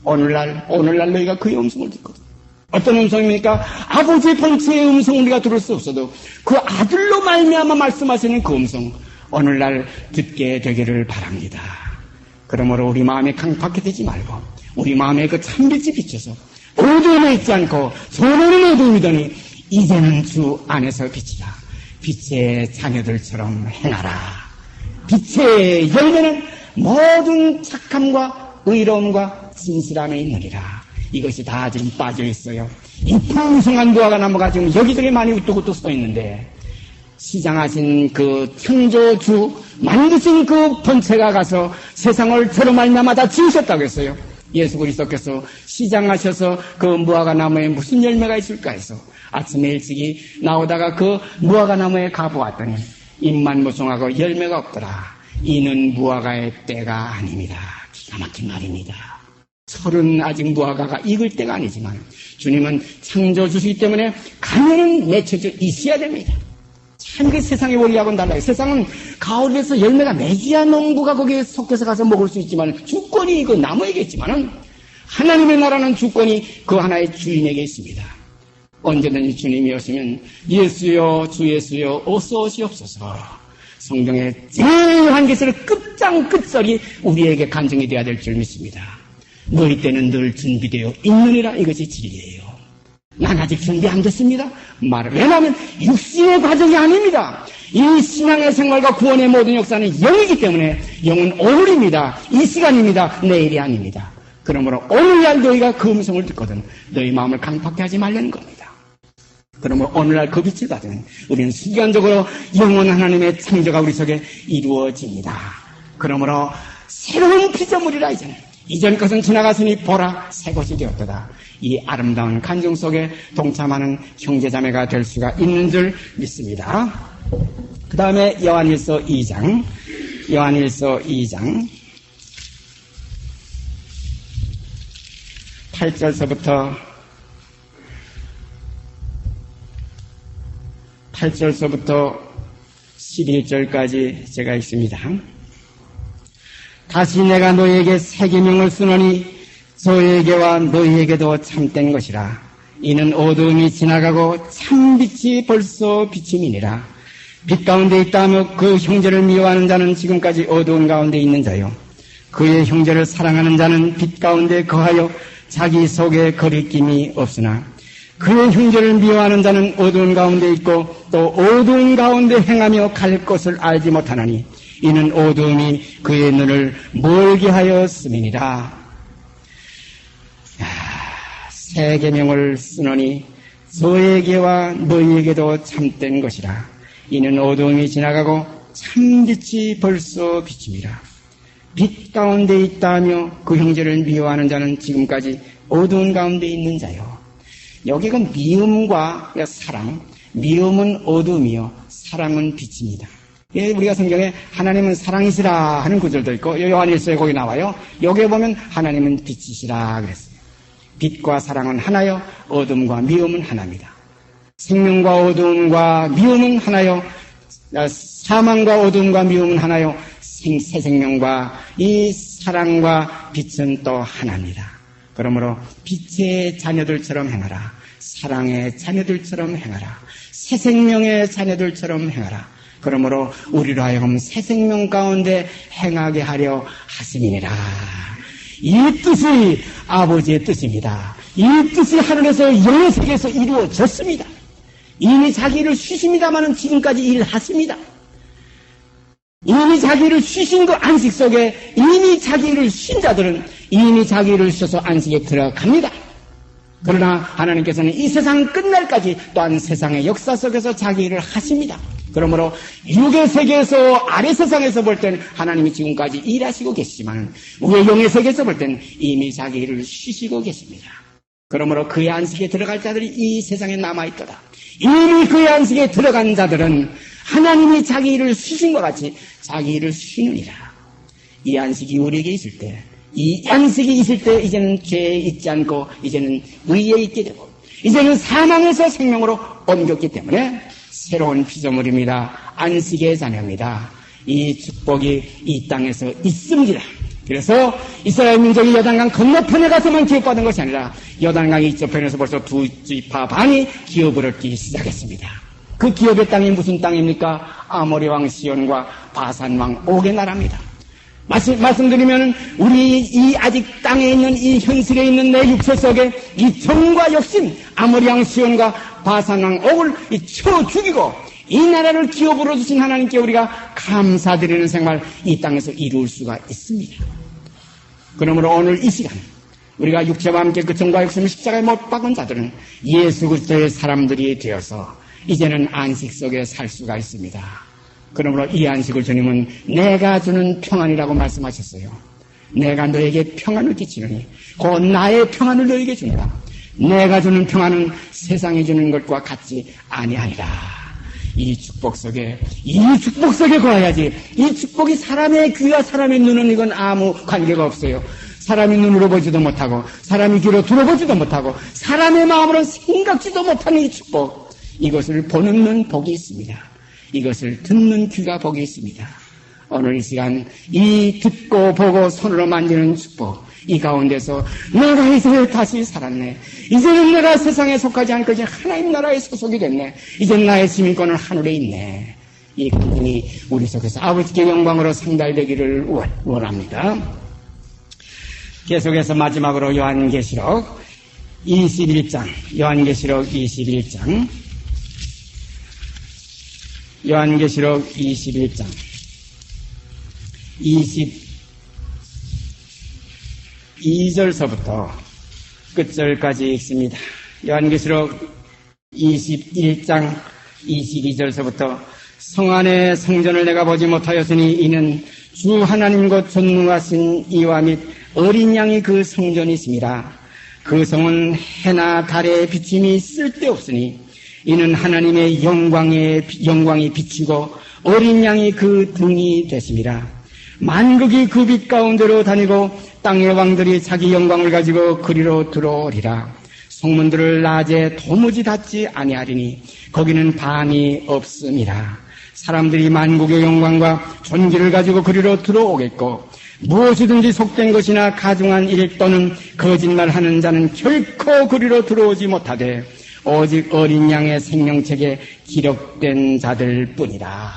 오늘날 너희가 그의 음성을 듣거든. 어떤 음성입니까? 아버지의 본체의 음성을 우리가 들을 수 없어도 그 아들로 말미암아 말씀하시는 그 음성, 오늘날 듣게 되기를 바랍니다. 그러므로 우리 마음에 강팍해 되지 말고 우리 마음에 그 참빛이 비춰서 어두움에 있지 않고 소로는 어두움이더니 이제는 주 안에서 빛이라. 빛의 자녀들처럼 행하라. 빛의 열매는 모든 착함과 의로움과 진실함에 있느니라. 이것이 다 지금 빠져 있어요. 이 풍성한 무화과 나무가 지금 여기저기 많이 우뚝우뚝 써 있는데 시장하신 그 창조주 만드신 그 본체가 가서 세상을 저로 말미암아 다 지으셨다고 했어요. 예수 그리스도께서 시장하셔서 그 무화과 나무에 무슨 열매가 있을까 해서 아침에 일찍이 나오다가 그 무화과 나무에 가보았더니 잎만 무성하고 열매가 없더라. 이는 무화과의 때가 아닙니다. 기가 막힌 말입니다. 철은 아직 무화과가 익을 때가 아니지만 주님은 창조주시기 때문에 가면은 맺혀져 있어야 됩니다. 참 그 세상의 원리하고는 달라요. 세상은 가을에서 열매가 맺어야 농부가 거기에 속해서 가서 먹을 수 있지만 주권이 그 나무에게 있지만은 하나님의 나라는 주권이 그 하나의 주인에게 있습니다. 언제든지 주님이 오시면 예수여 주 예수여 어서 오시옵소서. 성경의 제일 한 개를 끝장끝설이 우리에게 간증이 되어야 될 줄 믿습니다. 너희 때는 늘 준비되어 있느니라. 이것이 진리예요. 난 아직 준비 안 됐습니다. 왜냐하면 육신의 과정이 아닙니다. 이 신앙의 생활과 구원의 모든 역사는 영이기 때문에 영은 오늘입니다. 이 시간입니다. 내일이 아닙니다. 그러므로 오늘날 너희가 그 음성을 듣거든 너희 마음을 강팍해 하지 말라는 겁니다. 그러므로 오늘날 그 빛을 받으면 우리는 시간적으로 영원한 하나님의 창조가 우리 속에 이루어집니다. 그러므로 새로운 피조물이라 이제는 이전 것은 지나갔으니 보라 새 것이 되었도다. 이 아름다운 간증 속에 동참하는 형제자매가 될 수가 있는 줄 믿습니다. 그 다음에 요한일서 2장 8절서부터 11절까지 제가 있습니다. 다시 내가 너희에게 새 계명을 쓰노니 저에게와 너희에게도 참된 것이라. 이는 어두움이 지나가고 참빛이 벌써 비침이니라. 빛 가운데 있다며 그 형제를 미워하는 자는 지금까지 어두운 가운데 있는 자요. 그의 형제를 사랑하는 자는 빛 가운데 거하여 자기 속에 거리낌이 없으나 그의 형제를 미워하는 자는 어두운 가운데 있고 또 어두운 가운데 행하며 갈 것을 알지 못하나니 이는 어두움이 그의 눈을 멀게 하였음이니라. 새 계명을 쓰노니 저에게와 너희에게도 참된 것이라. 이는 어두움이 지나가고 참빛이 벌써 비침이라. 빛 가운데 있다하며 그 형제를 미워하는 자는 지금까지 어두운 가운데 있는 자요. 여기가 미움과 사랑, 미움은 어둠이요 사랑은 빛입니다. 우리가 성경에 하나님은 사랑이시라 하는 구절도 있고 요한일서에 거기 나와요. 여기에 보면 하나님은 빛이시라 그랬어요. 빛과 사랑은 하나요, 어둠과 미움은 하나입니다. 생명과 어둠과 미움은 하나요, 사망과 어둠과 미움은 하나요, 새 생명과 이 사랑과 빛은 또 하나입니다. 그러므로 빛의 자녀들처럼 행하라. 사랑의 자녀들처럼 행하라. 새 생명의 자녀들처럼 행하라. 그러므로 우리로 하여금 새 생명 가운데 행하게 하려 하심이니라. 이 뜻이 아버지의 뜻입니다. 이 뜻이 하늘에서 영의 세계에서 이루어졌습니다. 이미 자기를 쉬십니다마는 지금까지 일하십니다. 이미 자기를 쉬신 그 안식 속에 이미 자기를 쉰 자들은 이미 자기를 쉬어서 안식에 들어갑니다. 그러나 하나님께서는 이 세상 끝날까지 또한 세상의 역사 속에서 자기 일을 하십니다. 그러므로 육의 세계에서 아래 세상에서 볼 때는 하나님이 지금까지 일하시고 계시지만 위의 영의 세계에서 볼 때는 이미 자기 일을 쉬시고 계십니다. 그러므로 그의 안식에 들어갈 자들이 이 세상에 남아있도다. 이미 그의 안식에 들어간 자들은 하나님이 자기 일을 쉬신 것 같이 자기 일을 쉬느니라. 이 안식이 우리에게 있을 때, 이 안식이 있을 때 이제는 죄에 있지 않고 이제는 의에 있게 되고 이제는 사망에서 생명으로 옮겼기 때문에 새로운 피조물입니다. 안식의 자녀입니다. 이 축복이 이 땅에서 있습니다. 그래서 이스라엘 민족이 요단강 건너편에 가서만 기업받은 것이 아니라 요단강 이쪽편에서 벌써 2지파 반이 기업을 얻기 시작했습니다. 그 기업의 땅이 무슨 땅입니까? 아모리 왕 시온과 바산 왕 옥의 나라입니다. 말씀드리면 우리 이 아직 땅에 있는 이 현실에 있는 내 육체 속에 이 정과 욕심, 아모리 왕 시온과 바산 왕 옥을 쳐 죽이고 이 나라를 기업으로 주신 하나님께 우리가 감사드리는 생활 이 땅에서 이룰 수가 있습니다. 그러므로 오늘 이 시간 우리가 육체와 함께 그 정과 욕심을 십자가에 못 박은 자들은 예수 그리스도의 사람들이 되어서 이제는 안식 속에 살 수가 있습니다. 그러므로 이 안식을 주님은 내가 주는 평안이라고 말씀하셨어요. 내가 너에게 평안을 끼치느니 곧 나의 평안을 너에게 주노라. 내가 주는 평안은 세상이 주는 것과 같지 아니하니라. 이 축복 속에 거해야지. 이 축복이 사람의 귀와 사람의 눈은 이건 아무 관계가 없어요. 사람이 눈으로 보지도 못하고 사람이 귀로 들어보지도 못하고 사람의 마음으로 생각지도 못하는 이 축복, 이것을 보는 눈 복이 있습니다. 이것을 듣는 귀가 복이 있습니다. 오늘 이 시간 이 듣고 보고 손으로 만지는 축복, 이 가운데서 내가 이제 다시 살았네. 이제는 내가 세상에 속하지 않고 이제 하나님 나라에 소속이 됐네. 이제 나의 시민권은 하늘에 있네. 이 기쁨이 우리 속에서 아버지께 영광으로 상달되기를 원합니다. 계속해서 마지막으로 요한계시록 21장, 요한계시록 21장, 요한계시록 21장 22절서부터 끝절까지 읽습니다. 요한계시록 21장 22절서부터 성 안에 성전을 내가 보지 못하였으니 이는 주 하나님 곧 전능하신 이와 및 어린 양이 그 성전이심이라. 그 성은 해나 달의 비침이 쓸데없으니 이는 하나님의 영광이 비치고 어린 양이 그 등이 되심이라. 만국이 그 빛 가운데로 다니고 땅의 왕들이 자기 영광을 가지고 그리로 들어오리라. 성문들을 낮에 도무지 닫지 아니하리니 거기는 밤이 없음이라. 사람들이 만국의 영광과 존귀를 가지고 그리로 들어오겠고 무엇이든지 속된 것이나 가중한 일 또는 거짓말하는 자는 결코 그리로 들어오지 못하되 오직 어린 양의 생명책에 기록된 자들 뿐이라.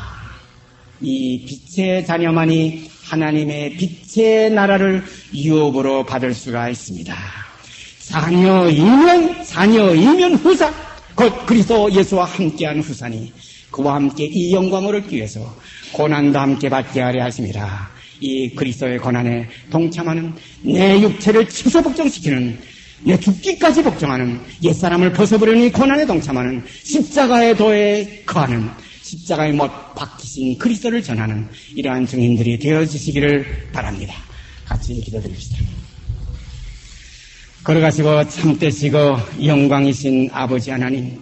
이 빛의 자녀만이 하나님의 빛의 나라를 유업으로 받을 수가 있습니다. 자녀이면 후사, 곧 그리스도 예수와 함께한 후사니 그와 함께 이 영광을 얻기 위해서 고난도 함께 받게 하려 하심이라. 이 그리스도의 고난에 동참하는, 내 육체를 치서 복종시키는, 내 죽기까지 복종하는, 옛사람을 벗어버리는 이 고난에 동참하는, 십자가의 도에 거하는, 십자가에 못 박히신 그리스도를 전하는 이러한 증인들이 되어주시기를 바랍니다. 같이 기도드립시다. 걸어가시고 참되시고 영광이신 아버지 하나님,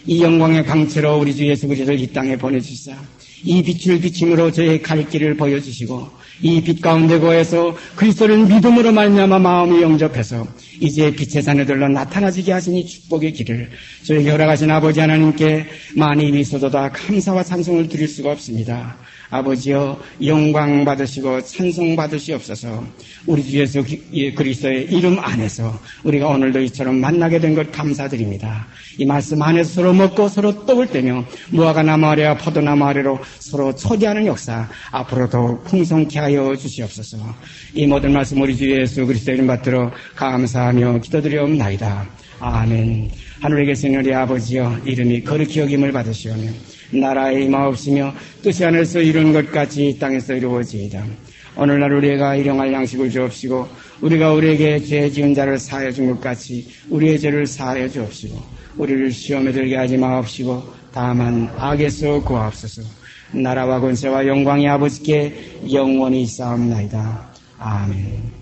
이 영광의 광채로 우리 주 예수 그리스도를 이 땅에 보내주시사 이 빛을 비침으로 저의 갈 길을 보여주시고 이 빛 가운데 거해서 그리스도를 믿음으로 말미암아 마음이 영접해서 이제 빛의 자녀들로 나타나지게 하신 이 축복의 길을 저에게 허락하신 아버지 하나님께 많이 미소도다 감사와 찬송을 드릴 수가 없습니다. 아버지여, 영광 받으시고 찬송 받으시옵소서. 우리 주 예수 그리스도의 이름 안에서 우리가 오늘도 이처럼 만나게 된 것 감사드립니다. 이 말씀 안에서 서로 먹고 서로 떡을 떼며 무화과 나무 아래와 포도나무 아래로 서로 초대하는 역사 앞으로도 풍성케 하여 주시옵소서. 이 모든 말씀 우리 주 예수 그리스도의 이름 받들어 감사하며 기도드리옵나이다. 아멘. 하늘에 계신 우리 아버지여, 이름이 거룩히 여김을 받으시오며 나라의 임하옵시며 뜻이 하늘에서 이룬 것 같이 이 땅에서 이루어지이다. 오늘날 우리가 일용할 양식을 주옵시고 우리가 우리에게 죄 지은 자를 사하여 준 것 같이 우리의 죄를 사하여 주옵시고 우리를 시험에 들게 하지 마옵시고 다만 악에서 구하옵소서. 나라와 권세와 영광이 아버지께 영원히 있사옵나이다. 아멘.